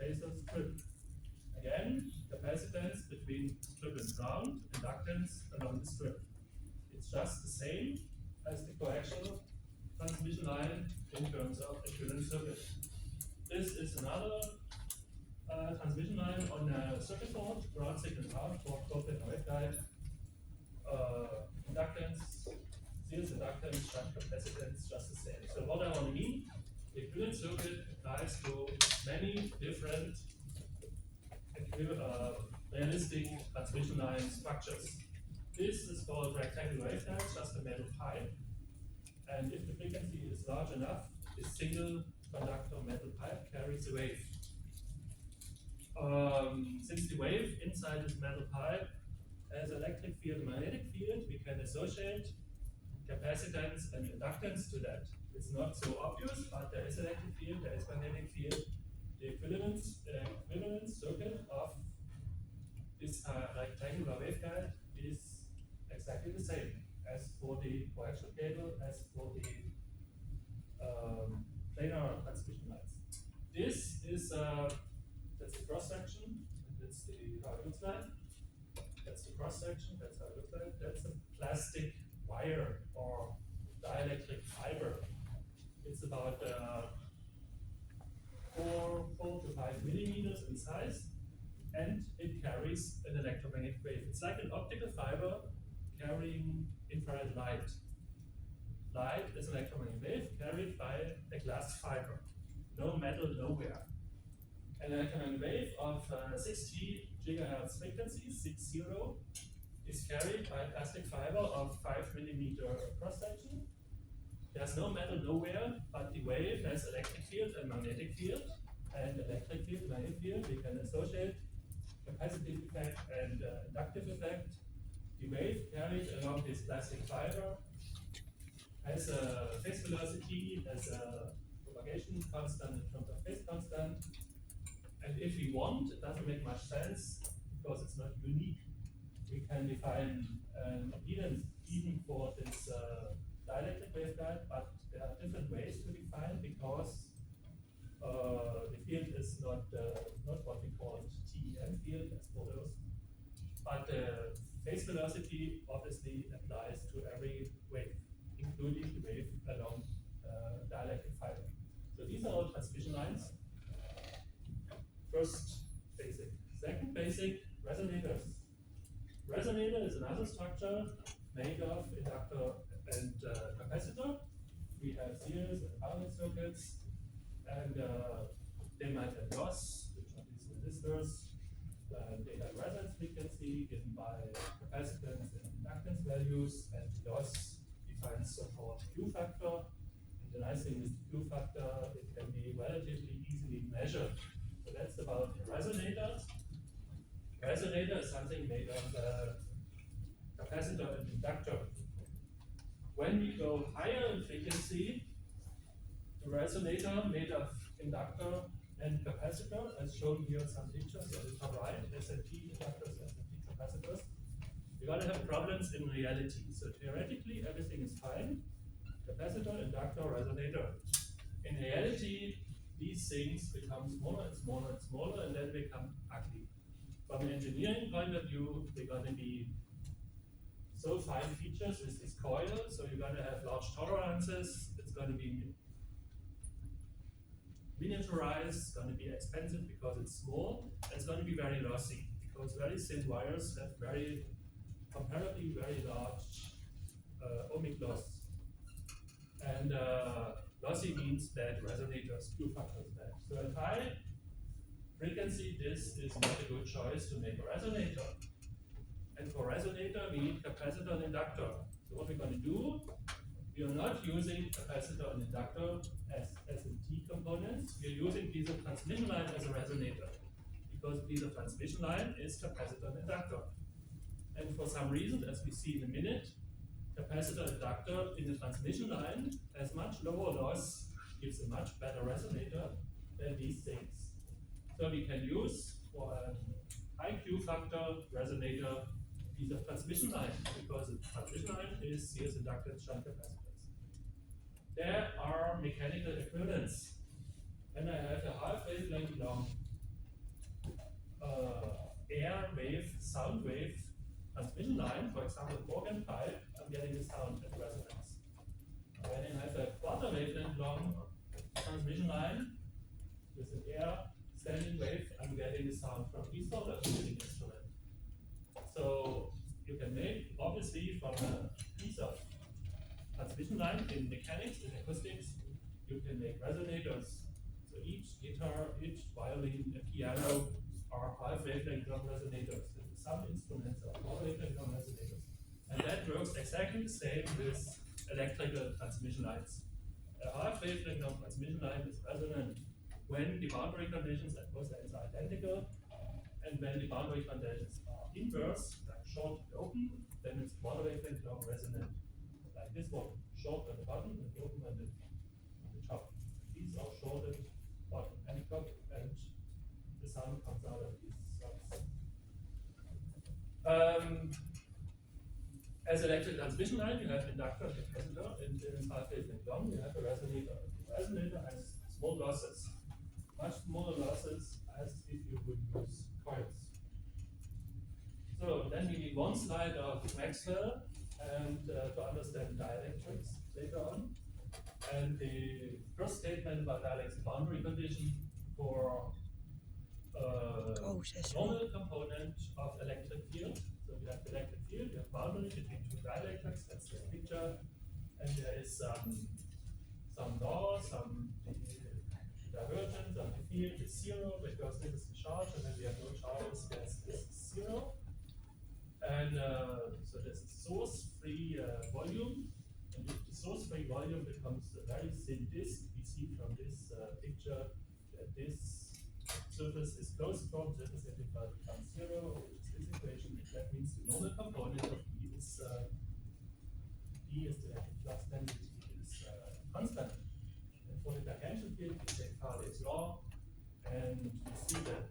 laser strip. Again, capacitance between strip and ground, inductance along the strip. It's just the same as the coaxial transmission line in terms of equivalent circuit. This is another transmission line on a circuit board, ground signal out for Prof and waveguide. Inductance, series inductance, shunt capacitance, just the same. So what I want to mean, the equivalent circuit applies to many different realistic transmission line structures. This is called rectangular waveguide, just a metal pipe. And if the frequency is large enough, this single conductor metal pipe carries the wave. Since the wave inside this metal pipe has electric field and magnetic field, we can associate capacitance and inductance to that. It's not so obvious, but there is electric field, there is magnetic field. The equivalence circuit of this rectangular waveguide is exactly the same as for the coaxial cable, as for the planar transmission lines. This is that's the cross section. That's how it looks like. That's the cross section. That's how it looks like. That's a plastic wire or dielectric fiber. It's about 4 to 5 millimeters in size, and it carries an electromagnetic wave. It's like an optical fiber carrying infrared light. Light is an electromagnetic wave carried by a glass fiber. No metal nowhere. An electromagnetic wave of 60 gigahertz frequency, 60, is carried by a plastic fiber of 5 millimeter cross section. There's no metal nowhere, but the wave has electric field and magnetic field. And electric field and magnetic field, we can associate capacitive effect and inductive effect. The wave carried along this plastic fiber has a phase velocity, has a propagation constant in terms of phase constant. And if we want, it doesn't make much sense because it's not unique. We can define an impedance even for this dielectric waveguide, but there are different ways to define because the field is not what we call TEM field as for those, but the phase velocity obviously applies to every wave, including the wave along dielectric fiber. So these are all transmission lines. First basic. Second basic, resonators. Resonator is another structure made of inductor and capacitor. We have series and parallel circuits, and they might have loss, which are these resistors. They have resonance frequency given by capacitance and inductance values, and loss defines so-called Q factor. And the nice thing is the Q factor, it can be relatively easily measured. So that's about resonator. Resonator is something made of capacitor and inductor. When we go higher in frequency, the resonator made of inductor and capacitor, as shown here in some pictures on the top right, SMT inductors, SMT capacitors, we're going to have problems in reality. So theoretically, everything is fine. Capacitor, inductor, resonator. In reality, these things become smaller and smaller and smaller, and then become ugly. From an engineering point of view, they're going to be so fine features with this coil, so you're going to have large tolerances. It's going to be miniaturized, it's going to be expensive because it's small, and it's going to be very lossy because very thin wires have comparatively very large ohmic loss. And lossy means bad resonators, Q factors bad. So at high frequency, this is not a good choice to make a resonator. And for resonator, we need capacitor and inductor. So what we're going to do, we are not using capacitor and inductor as SMT components. We are using piece of transmission line as a resonator, because piece of transmission line is capacitor and inductor. And for some reason, as we see in a minute, capacitor and inductor in the transmission line has much lower loss, gives a much better resonator than these things. So we can use for a high Q factor resonator piece of transmission line, because the transmission line is series inductance shunt capacitors. There are mechanical equivalents. When I have a half wavelength long transmission line, for example, organ pipe, I'm getting the sound at resonance. When I have a quarter wavelength long transmission line with an air standing wave, I'm getting the sound from keyboard or tuning instrument. So you can make, obviously, from a piece of transmission line in mechanics, in acoustics, you can make resonators. So each guitar, each violin, a piano are half wavelength long resonators. Some instruments are four wavelength long resonators. And that works exactly the same with electrical transmission lines. A half wavelength long transmission line is resonant when the boundary conditions at both ends are identical, and when the boundary conditions are inverse, like short and open, then it's one wavelength long resonant. Like this one, short at the bottom and open at the top. These are short at bottom and top, and the sound comes out of these slots. As electric transmission line, you have inductor and capacitor, and in half wavelength long, you have a resonator. The resonator has small losses, much smaller losses as if you would use coils. So then we need one slide of Maxwell and to understand dielectrics later on. And the first statement about dielectric boundary condition for normal component of electric field. So we have the electric field, we have boundary between two dielectrics, that's the picture, and there is some law, some divergence of the field is zero because this is the charge, and then we have no charges, yes, this is zero. And so this is source-free volume, and if the source-free volume becomes a very thin disk, we see from this picture that this surface is closed from surface integral becomes zero, which is this equation. That means the normal component of D is the electric flux density is constant. And for the tangential field, we take Faraday's law, and we see that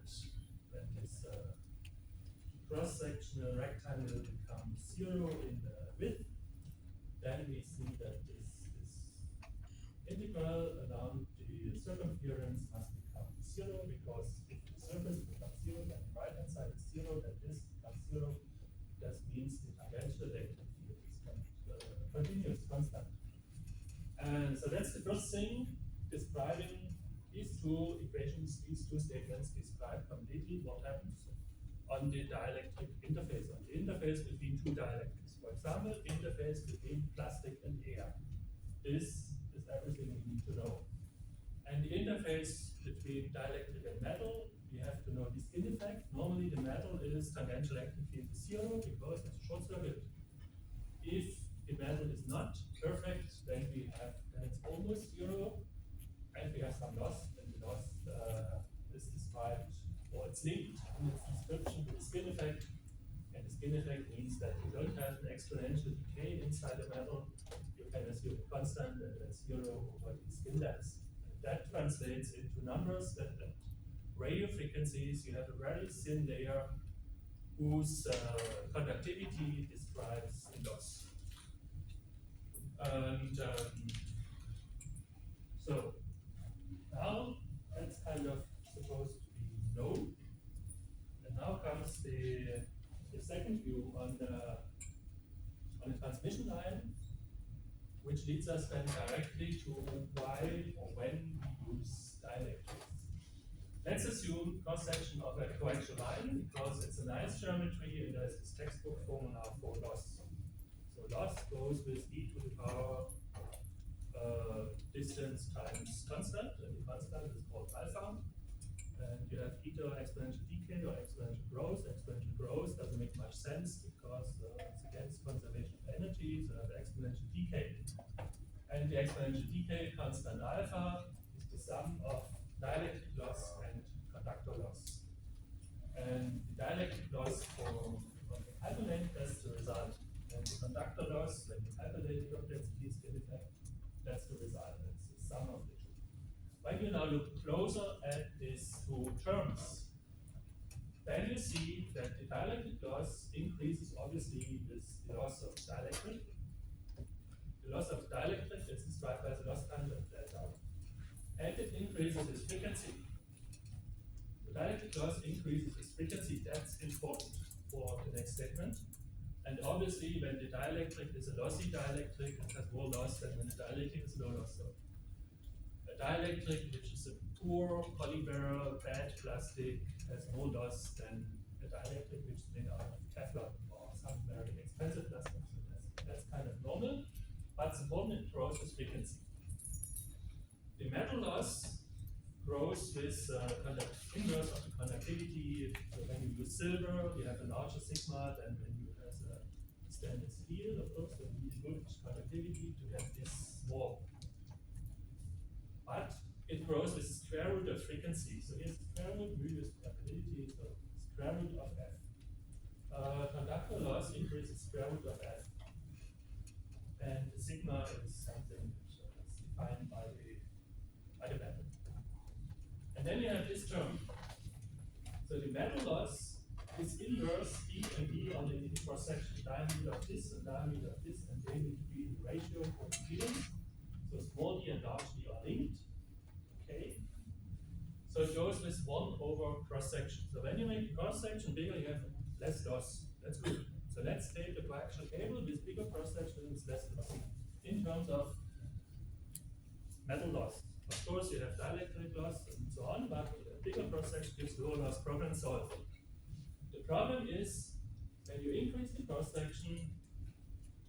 when this cross-sectional rectangle becomes zero in the width, then we see that this integral around the circumference must become zero, because if the surface becomes zero, then the right hand side is zero, then this becomes zero. That means the tangential electric field is continuous, constant. And so that's the first thing, describing these two equations, these two statements describe completely what happens on the dielectric interface, on the interface between two dielectrics. For example, interface between plastic and air. This is everything we need to know. And the interface between dielectric and metal, we have to know the skin effect. Normally the metal is tangential electric field is zero because it's a short circuit. If the metal is not perfect, then it's almost zero, and we have some loss, and the loss is described, or it's linked in its description to the skin effect. And the skin effect means that you don't have an exponential decay inside the metal. You can assume a constant, and that's zero over the skin depth. That translates into numbers that at radio frequencies you have a very thin layer whose conductivity describes the loss. And so now that's kind of supposed to be known. And now comes the second view on the transmission line, which leads us then directly to why or when we use dielectrics. Let's assume cross-section of a coaxial line, because it's a nice geometry and there's this textbook formula for loss. So loss goes with e to the power distance times constant, and the constant is called alpha. And you have either exponential decay or exponential growth. Exponential growth doesn't make much sense because it's against conservation of energy, so you have exponential decay. And the exponential decay constant alpha is the sum of dielectric loss and conductor loss. And the dielectric loss for the hyperlink, that's the result. And the conductor loss, when you calculate the density skin effect, that's the result. It's the sum of the two. When you now look closer at these two terms, then you see that the dielectric loss increases obviously with the loss of dielectric. The loss of dielectric is described as the loss tangent delta. And it increases its frequency. The dielectric loss increases its frequency, that's important for the next statement. And obviously, when the dielectric is a lossy dielectric, it has more loss than when the dielectric is low loss. So a dielectric, which is a poor polymer, bad plastic, has more loss than a dielectric which is made out of Kevlar or some very expensive plastic. So that's kind of normal. But the problem it grows with frequency. The metal loss grows with inverse of the conductivity. So when you use silver, you have a larger sigma than when you have a stainless steel, of course, so you need good conductivity to get this more. But it grows with the square root of frequency. So here's the square root, mu is permeability, so square root of F. Conductor loss increases square root of F. And the sigma is something which is defined by the metal. And then you have this term. So the metal loss is inverse E and B on the cross section, diameter of this and diameter of this, and they need to be in the ratio for the field. So small d and large d are linked. Okay. So it goes with 1 over cross section. So when you make the cross section bigger, you have less loss. That's good. So let's take a coaxial cable with bigger cross section with less loss in terms of metal loss. Of course, you have dielectric loss and so on, but a bigger cross section gives lower loss. Problem solved. The problem is when you increase the cross section,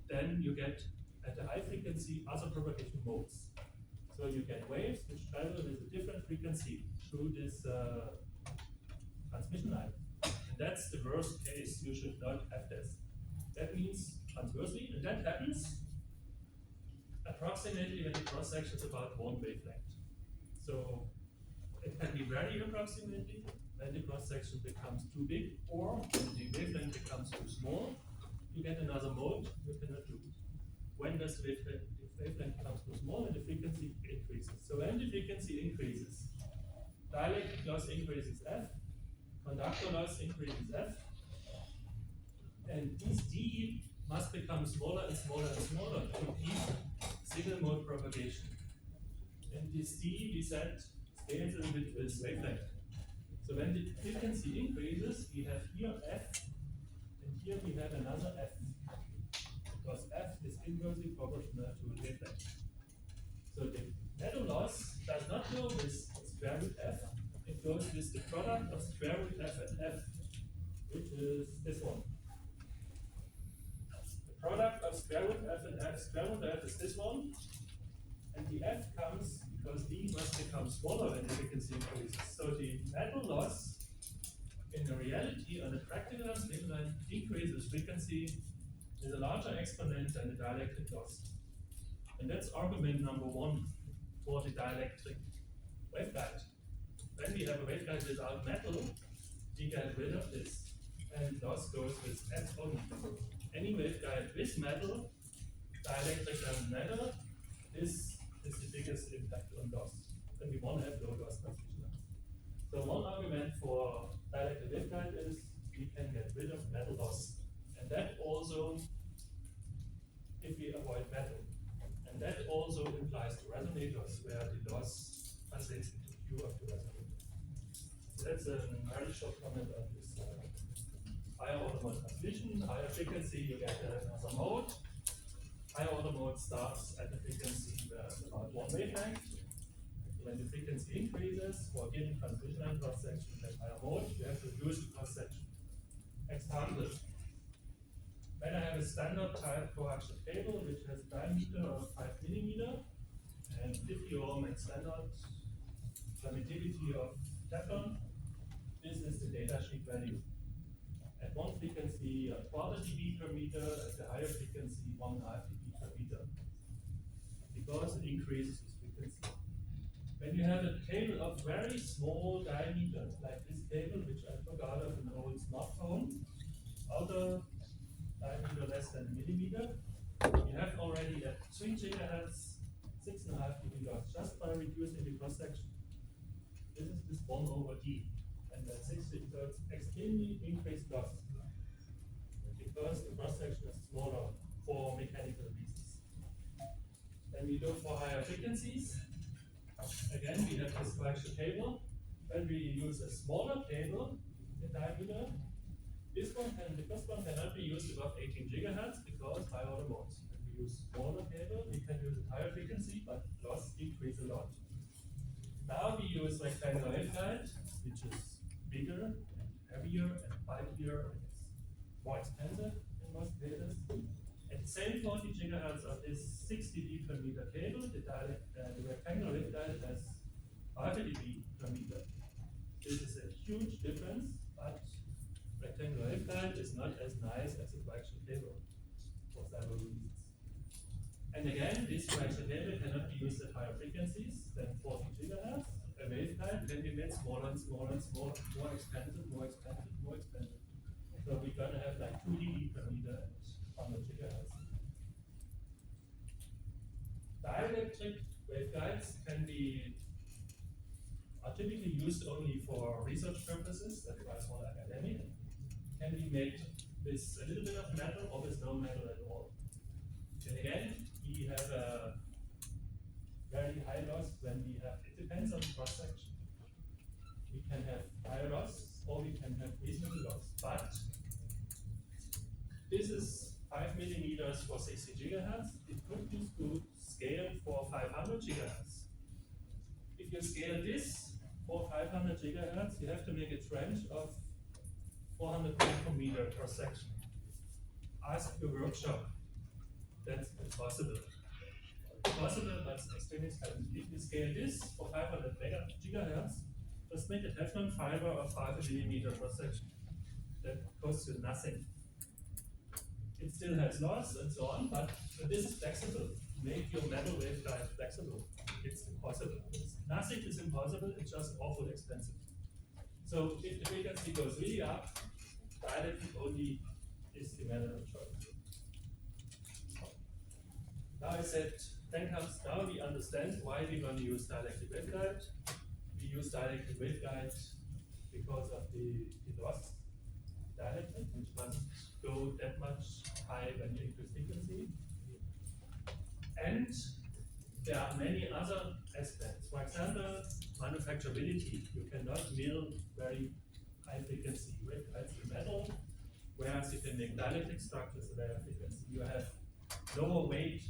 then you get at the high frequency other propagation modes. So you get waves which travel with a different frequency through this transmission line. And that's the worst case. You should not have this. That means transversely, and that happens approximately when the cross section is about 1 wavelength. So it can be very approximately when the cross section becomes too big, or when the wavelength becomes too small. You get another mode you cannot do. When does the wavelength becomes too small and the frequency increases? So when the frequency increases, dielectric loss increases F, conductor loss increases F, and this D must become smaller and smaller and smaller to keep single mode propagation. And this D, we said, scales a little bit with wavelength. So when the frequency increases, we have here F, and here we have another F. Because F is inversely proportional to wavelength. So the metal loss does not go with square root F, it goes with the product of square root F and F, which is this one. The product of square root F and F, square root F is this one, and the F comes because D must become smaller when the frequency increases. So the metal loss, in the reality, on the practical transmission line, decreases frequency is a larger exponent than the dielectric loss. And that's argument number 1 for the dielectric waveguide. When we have a waveguide without metal, we get rid of this, and loss goes with F only. Any waveguide with metal, dielectric doesn't matter. This is the biggest impact on loss. And we want to have low loss transmission lines. So one argument for dielectric waveguide is we can get rid of metal loss. And that also, if we avoid metal. And that also implies to resonators, where the loss translates into Q of the resonator. So that's a very short comment on this. Higher order mode transmission, higher frequency, you get another mode. Higher order mode starts at the frequency about 1 wavelength. When the frequency increases for a given transmission line cross section at higher mode, you have to reduce the cross section. Example. When I have a standard type coaxial cable which has a diameter of 5 millimeter and 50 ohm and standard permittivity of Teflon, this is the data sheet value. At one frequency, a quarter dB per meter, at the higher frequency, 1.5 dB per meter. Because it increases with frequency. When you have a cable of very small diameter, like this cable, which I took out of an old smartphone, outer diameter less than a millimeter, you have already at 3 gigahertz, 6.5 dB loss, just by reducing the cross section. This is this 1 over D. And at 60, so it's extremely increased loss because the cross section is smaller for mechanical reasons. Then we go for higher frequencies. Again, we have this coaxial cable. When we use a smaller cable in diameter, The first one cannot be used above 18 gigahertz because high order modes. If we use smaller cable, we can use a higher frequency, but loss decrease a lot. Now we use rectangular waveguide, which is bigger and heavier and bulkier and it's more expensive in most cases. At the same 40 gigahertz of this 60 dB per meter cable, the rectangular waveguide has 5 dB per meter. This is a huge difference, but rectangular waveguide is not as nice as a coaxial cable for several reasons. And again, this coaxial cable cannot be used at higher frequencies than 40 gigahertz. A waveguide can be made smaller and smaller and smaller, more expensive, more expensive, more expensive. So we're going to have like 2 dB per meter at 100 gigahertz. Dielectric waveguides are typically used only for research purposes, that's why it's more academic. Can be made with a little bit of metal or with no metal at all. And again, we have a very high loss when we have, it depends on the cross section. We can have high loss or we can have reasonable loss. But this is 5 millimeters for 60 gigahertz. It could be to scale for 500 gigahertz. If you scale this for 500 gigahertz, you have to make a trench of 400 micrometer per section. Ask your workshop. That's impossible. Possible, but it's extremely expensive. If you scale this for 500 gigahertz, just make a Teflon fiber of 5 millimeter per section. That costs you nothing. It still has loss and so on, but this is flexible. Make your metal waveguide flexible. It's impossible. Nothing is impossible, it's just awful expensive. So if the frequency goes really up, dielectric only is the method of choice. Now I said, now we understand why we're going to use dielectric waveguide. We use dielectric waveguide because of the loss dielectric, which must go that much high when you increase frequency. And there are many other aspects. For example, manufacturability. You cannot mill very high frequency waveguides in metal, whereas you can make dielectric structures at higher frequency. You have lower weight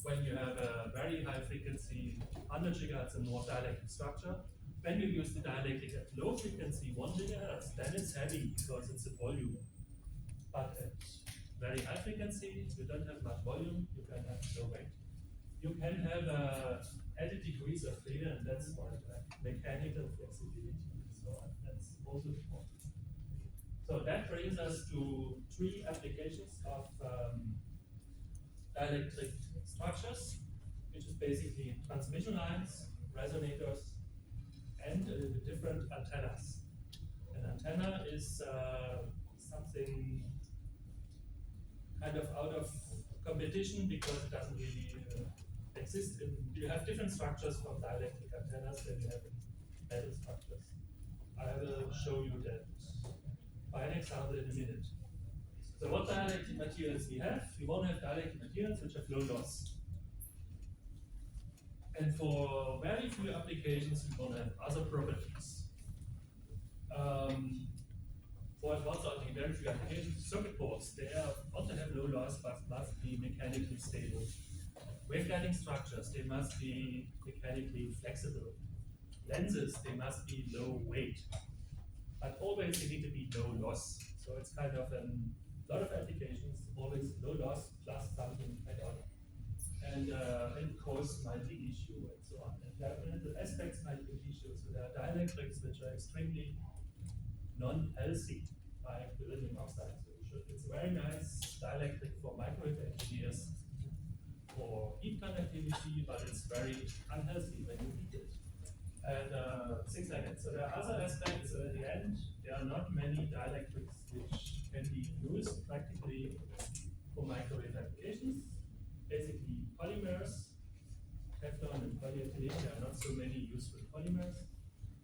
when you have a very high frequency, 100 gigahertz and more dielectric structure. When you use the dielectric at low frequency, 1 gigahertz, then it's heavy because it's a volume. But at very high frequency, you don't have much volume, you can have low weight. You can have added degrees of freedom, and that's called mechanical flexibility and so on. That's also important. So that brings us to 3 applications of dielectric structures, which is basically transmission lines, resonators, and different antennas. An antenna is something kind of out of competition because it doesn't really exist. You have different structures from dielectric antennas than you have in metal structures. I will show you that by an example in a minute. So what dielectric materials we have? We want to have dielectric materials which have low loss. And for very few applications, we want to have other properties. For advanced very few applications, circuit boards, they want to have low loss but must be mechanically stable. Waveguiding structures, they must be mechanically flexible. Lenses, they must be low weight. But always they need to be low loss. So it's kind of a lot of applications, always low loss plus something add on. And course might be issue and so on. And the aspects might be issues. So there are dielectrics which are extremely non-healthy, like beryllium oxide. So it's a very nice dielectric for microwave engineers for heat conductivity, but it's very unhealthy when you heat it. And things like that. So there are other aspects. At the end, there are not many dielectrics which can be used practically for microwave applications. Basically, polymers, Teflon and polyethylene, there are not so many useful polymers.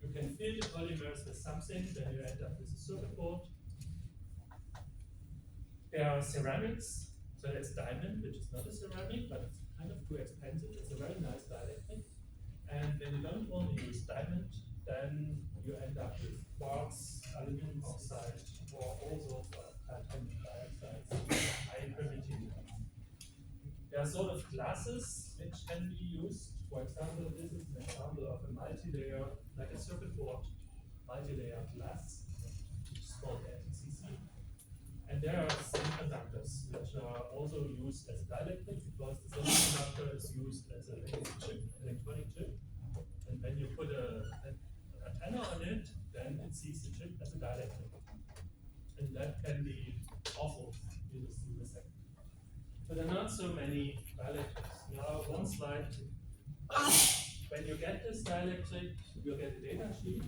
You can fill the polymers with something, then you end up with a circuit board. There are ceramics, so there's diamond, which is not a ceramic, but it's kind of too expensive. It's a very nice dielectric. And when you don't want to use diamond, then you end up with quartz, aluminum oxide, or all sorts of titanium dioxides, high permittivity. There are sort of classes which can be used. For example, this is an example of a multi-layer, like a circuit board, multi-layer glass, which is called NTCC. And there are semiconductors which are also used as a dielectric because the semiconductor is used as an electronic chip. And when you put an antenna on it, then it sees the chip as a dielectric. And that can be awful, you will see in a second. But there are not so many dielectrics. Now, one slide. When you get this dielectric, you get a data sheet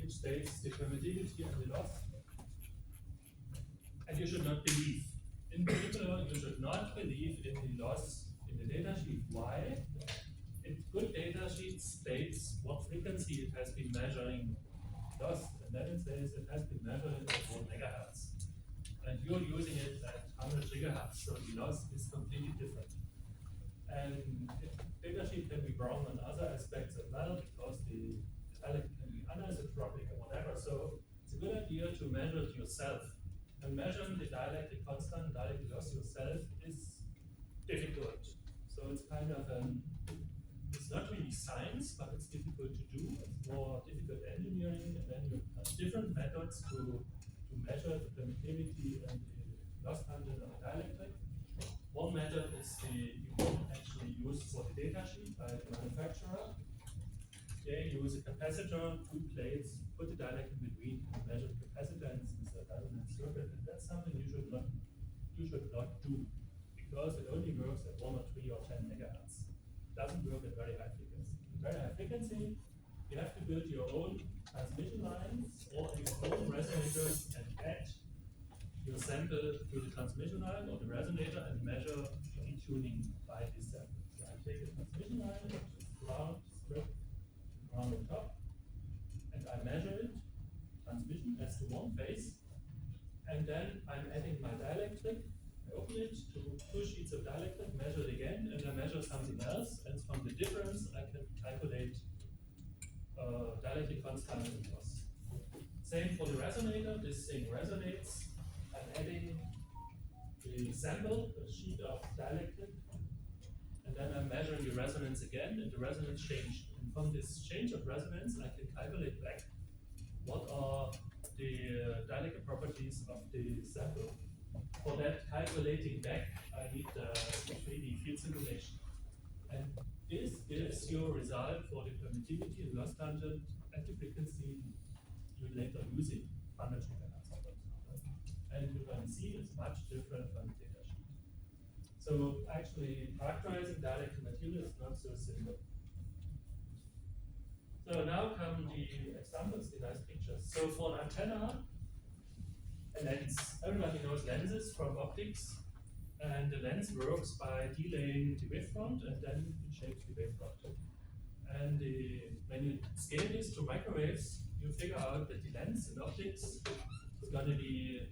which states the permittivity and the loss. And you should not believe. In particular, you should not believe in the loss in the data sheet. Why? A good data sheet states what frequency it has been measuring loss, and then it says it has been measured at 4 megahertz. And you're using it at 100 gigahertz, so the loss is completely different. And the data sheet can be wrong on other aspects as well, because the dielectric can be anisotropic or whatever. So it's a good idea to measure it yourself. And measuring the dielectric constant, dielectric loss yourself is difficult. So it's kind of it's not really science, but it's difficult to do. It's more difficult engineering, and then you have different methods to measure the permittivity and the loss tangent of a dielectric. One method is you can actually use for the data sheet by the manufacturer. They use a capacitor, 2 plates, put the dielectric between, and measure the capacitance with a resonance circuit. And that's something you should not do, because it only works at 1 or 3 or 10 megahertz. It doesn't work at very high frequency. At very high frequency, you have to build your own transmission lines or your own resonators and add your sample to the transmission line or the resonator and measure retuning by this sample. So I take a transmission line, which is ground, strip, ground on top, and I measure it, transmission as to one phase, and then I'm adding my dielectric. I open it to 2 sheets of dielectric, measure it again, and I measure something else, and from the difference I can calculate dielectric constant and loss. Same for the resonator. This thing resonates. I'm adding the sample, a sheet of dielectric, and then I'm measuring the resonance again, and the resonance changed. And from this change of resonance, I can calculate back what are the dielectric properties of the sample. For that calculating back, I need the 3D field simulation. And this gives you a result for the permittivity and loss tangent at the frequency you're later using, 100 gigahertz, for example. And you can see it's much different from the data sheet. So actually, characterizing dielectric material is not so simple. So now come the examples, the nice pictures. So for an antenna, a lens. Everybody knows lenses from optics, and the lens works by delaying the wavefront, and then it shapes the wavefront. And when you scale this to microwaves, you figure out that the lens in optics is going to be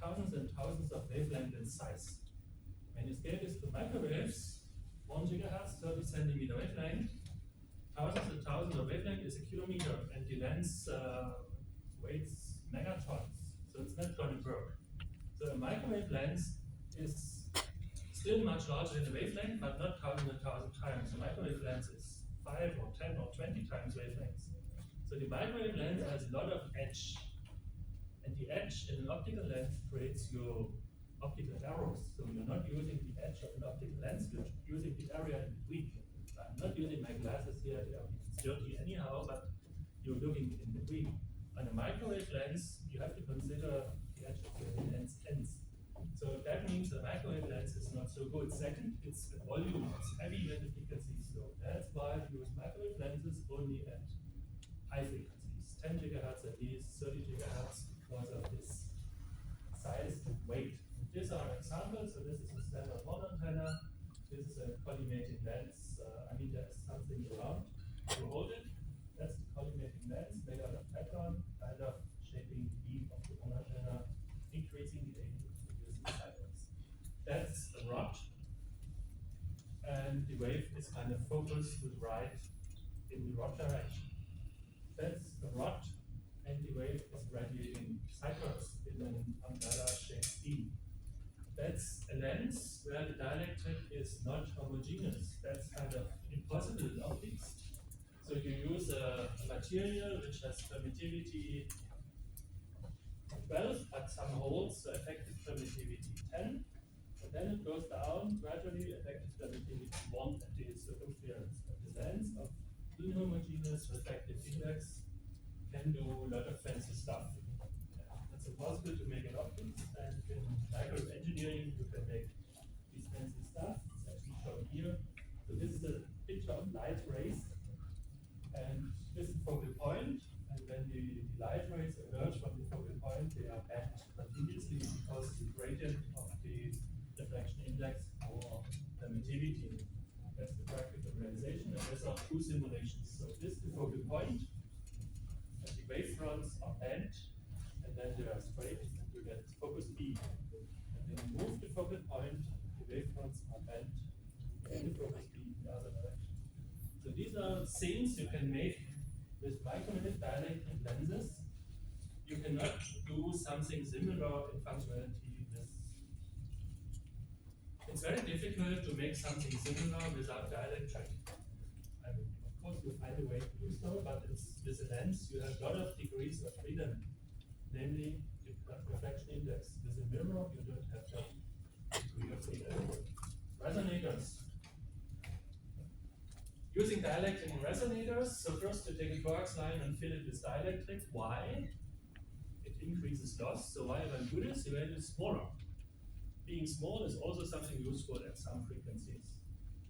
thousands and thousands of wavelengths in size. When you scale this to microwaves, 1 gigahertz, 30 centimeter wavelength, thousands and thousands of wavelength is a kilometer, and the lens weighs megatons. So it's not going to work. So a microwave lens is still much larger than the wavelength, but not 1,000 times. The microwave lens is 5 or 10 or 20 times wavelengths. So the microwave lens has a lot of edge. And the edge in an optical lens creates your optical arrows. So you're not using the edge of an optical lens, you're using the area in between. I'm not using my glasses here, it's dirty anyhow, but you're looking in between. On a microwave lens, you have to consider the edge of the lens ends. So that means the microwave lens is not so good. Second, it's a volume, it's heavy when the frequency is low. That's why we use microwave lenses only at high frequencies, 10 gigahertz at least, 30 gigahertz, because of this size and weight. And these are examples. So this is a standard one antenna. This is a collimating lens. There's something around to hold it. That's the collimating lens made out of Teflon, kind of shaping the beam of the one antenna, increasing the angle, reducing sideways. That's a rod, and the wave is kind of focused with right in the rod direction. That's rod, and the wave is radiating sideways in an umbrella-shaped beam. That's a lens where the dielectric is not homogeneous. That's kind of impossible in optics. So you use a material which has permittivity 12, but some holes, so effective permittivity 10. And then it goes down gradually, effective permittivity 1 at the circumference. But the lens of inhomogeneous refractive index can do a lot of fancy stuff. It's impossible to make in optics, and in microwave engineering you can make these fancy stuff. It's actually shown here. So this is a picture of light rays, and this is the focal point. And when the light rays emerge from the focal point, they are bent continuously because the gradient of the reflection index or permittivity. That's the practical realization, and these are two simulations. So this is the focal point, and the wavefronts are bent, and then they are straight, and you get focus B. And then you move the focal point, the wavefronts are bent, and the focus B in the other direction. So these are things you can make with microminute dielectric lenses. You cannot do something similar in functionality with. It's very difficult to make something similar without dielectric. I mean, of course, you find a way to do so, but it's, with a lens, you have a lot of degrees of freedom, namely the reflection index. With a mirror, you don't have that degree of freedom. Resonators. Using dielectric in resonators, so first you take a coax line and fill it with dielectric. Why? It increases loss, so why when you do this? You make it smaller. Being small is also something useful at some frequencies.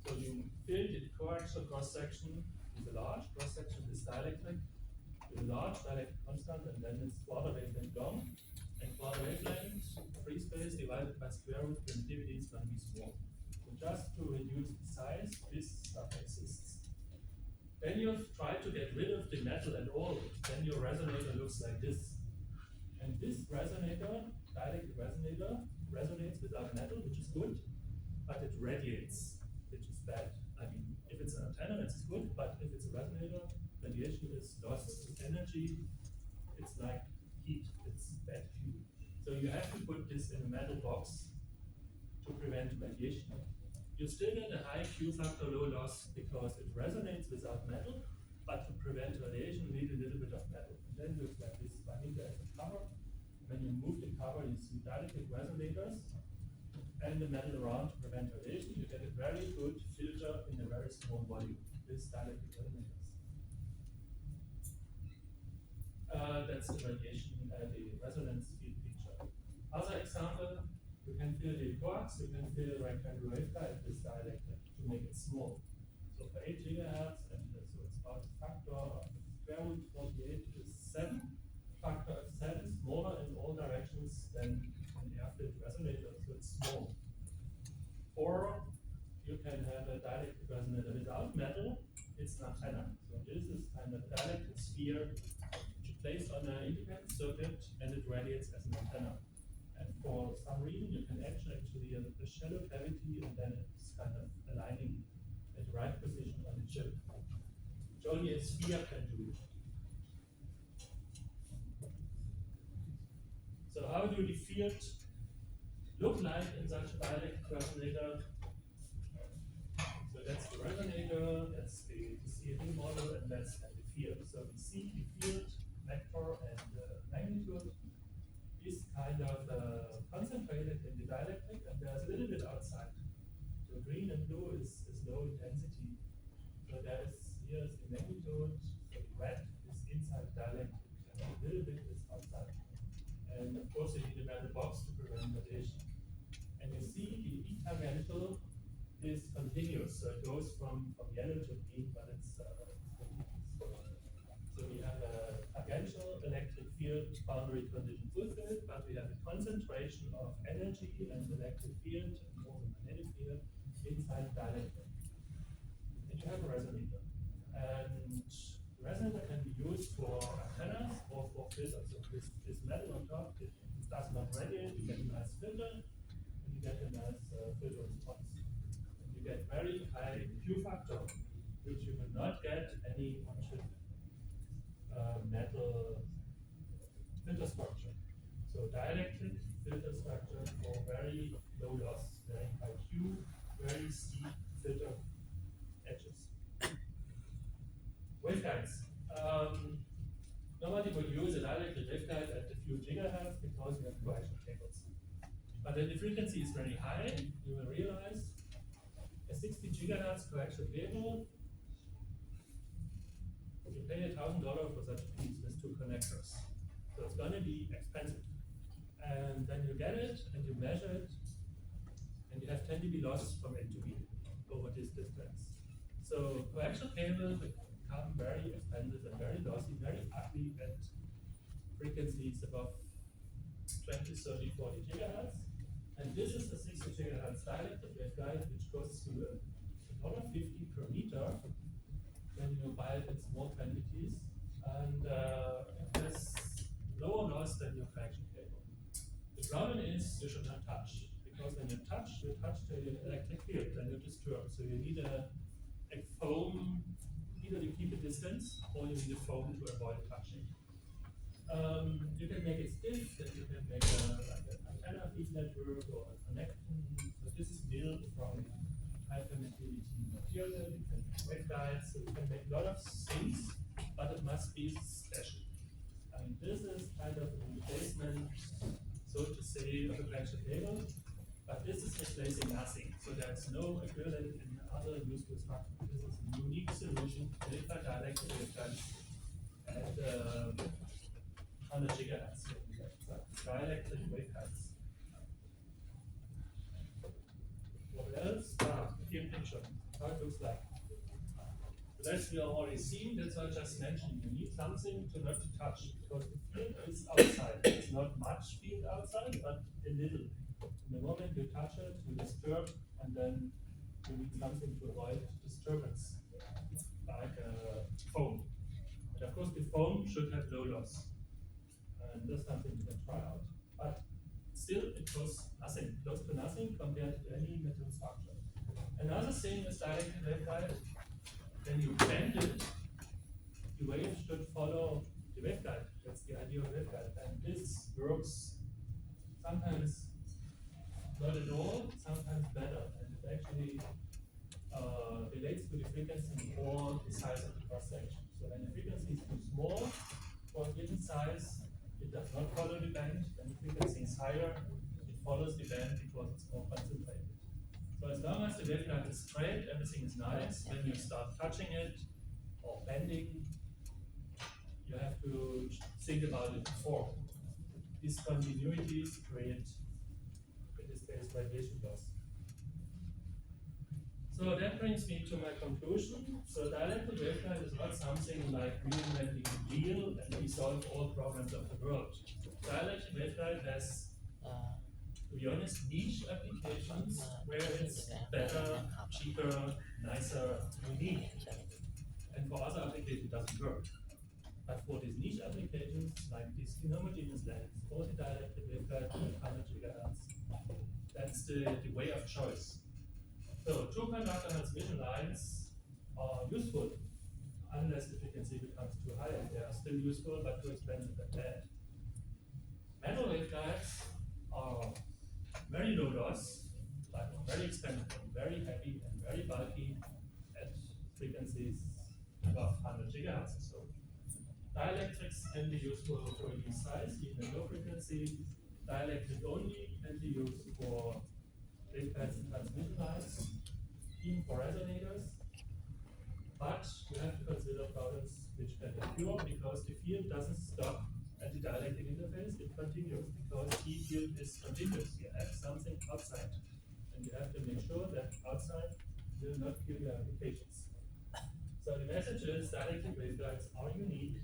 So you fill the coaxial cross-section with a large cross-section with dielectric, with a large dielectric constant, and then it's quarter wavelength long. And quarter wavelength, free space divided by square root permittivity is going to be small. So just to reduce the size, this stuff exists. Then you try to get rid of the metal at all. Then your resonator looks like this. And this resonator, dielectric resonator, resonates without metal, which is good, but it radiates, which is bad. I mean, if it's an antenna, it's good, but if it's a resonator, radiation is lost energy. It's like heat, it's bad fuel. So you have to put this in a metal box to prevent radiation. You still get a high Q factor low loss because it resonates without metal, but to prevent radiation, you need a little bit of metal. And then it looks like this. I need there as a cover. When you move the cover, you see dielectric resonators and the metal around to prevent radiation. You get a very good filter in a very small volume with dielectric resonators. That's the radiation, the resonance field picture. Other example, you can fill the quarks, you can fill the rectangular waveguide with dielectric to make it small. So for 8 gigahertz, and so it's about a factor of square root 48 is 7. Factor of 7, smaller in all directions than an air-filled resonator, so it's small. Or you can have a dielectric resonator without metal, it's an antenna. So this is kind of dielectric sphere which is placed on an independent circuit and it radiates as an antenna. And for some reason you can actually a shallow cavity and then it's kind of aligning at the right position on the chip, which only a sphere can do. So how do the field look like in such a dielectric resonator? So that's the resonator, that's the CFD model, and that's the field. So we see the field, vector, and magnitude is kind of concentrated in the dielectric, and there's a little bit outside. So green and blue is low intensity. So here's the magnitude, so the red is inside dielectric, and a little bit is outside. And of course, you need a metal box to prevent radiation. And you see the E tangential is continuous, so it goes from yellow to green, but it's continuous. So we have a tangential electric field boundary condition fulfilled, but we have a concentration of energy and electric field and also magnetic field inside dielectric. And you have a resonator. And the resonator can be used for antennas or for filters. So this metal on top, it does not radiate, you get a nice filter, and you get a nice filter response. And you get very high Q factor, which you will not get any on-chip metal Waveguides. Nobody would use a dielectric waveguide at a few gigahertz because you have coaxial cables. But when the frequency is very high, you will realize a 60 gigahertz coaxial cable, you pay $1,000 for such a piece with 2 connectors. So it's going to be expensive. And then you get it and you measure it, and you have 10 dB loss from A to B over this distance. So coaxial cables become very expensive and very lossy, very ugly at frequencies above 20, 30, 40 gigahertz. And this is a 60 gigahertz dielectric waveguide, which costs you $1.50 per meter when you buy it in small quantities, and it has lower loss than your coaxial cable. The problem is you should not touch, because when you touch the electric field, then you disturb. So you need a foam, either you keep a distance or you need a foam to avoid touching. You can make it stiff, and you can make like an antenna feed network or a connection. So this is milled from high permittivity material. You can make waveguides, so you can make a lot of things, but it must be special. And this is kind of a replacement, so to say, of a coaxial cable, but this is replacing nothing. So there's no equivalent in other useful structures. This is a unique solution made by dielectric waveguides at 100 gigahertz. Dielectric waveguides. What else? Here picture, how it looks like. So that's we are already seen, that's what I just mentioned. You need something to not to touch, because the field is outside. It's not much field outside, but a little. In the moment you touch it, you disturb, and then you need something to avoid disturbance, like foam. And of course the foam should have low loss. And that's something you can try out. But still it costs nothing, close to nothing compared to any metal structure. Another thing is dielectric waveguide. When you bend it, the wave should follow the waveguide. That's the idea of waveguide. And this works sometimes not at all, sometimes better. And it actually relates to the frequency or the size of the cross section. So when the frequency is too small for a given size, it does not follow the band. When the frequency is higher, it follows the band because it's more concentrated. So as long as the waveguide is straight, everything is nice. When you start touching it or bending, you have to think about it before. Discontinuities create, in this case, radiation loss. So that brings me to my conclusion. So dielectric waveguide is not something like reinventing the wheel and we solve all problems of the world. Dielectric waveguide has, to be honest, niche applications where it's better, cheaper, nicer, unique. And for other applications it doesn't work. But for these niche applications, like these inhomogeneous lengths, or the dielectric waveguide at 100 gigahertz, that's the way of choice. So 2-conductor transmission lines are useful unless the frequency becomes too high, and they are still useful but too expensive and bad. Metal waveguides are very low loss, but very expensive, and very heavy and very bulky at frequencies above 100 gigahertz or so. Dielectrics can be useful for any size, even at low frequency. Dielectric only can be used for waveguides and transmission lines, even for resonators. But you have to consider problems which can occur because the field doesn't stop at the dielectric interface, it continues because E field is continuous. You have something outside, and you have to make sure that outside will not kill your applications. So the message is dielectric waveguides are unique.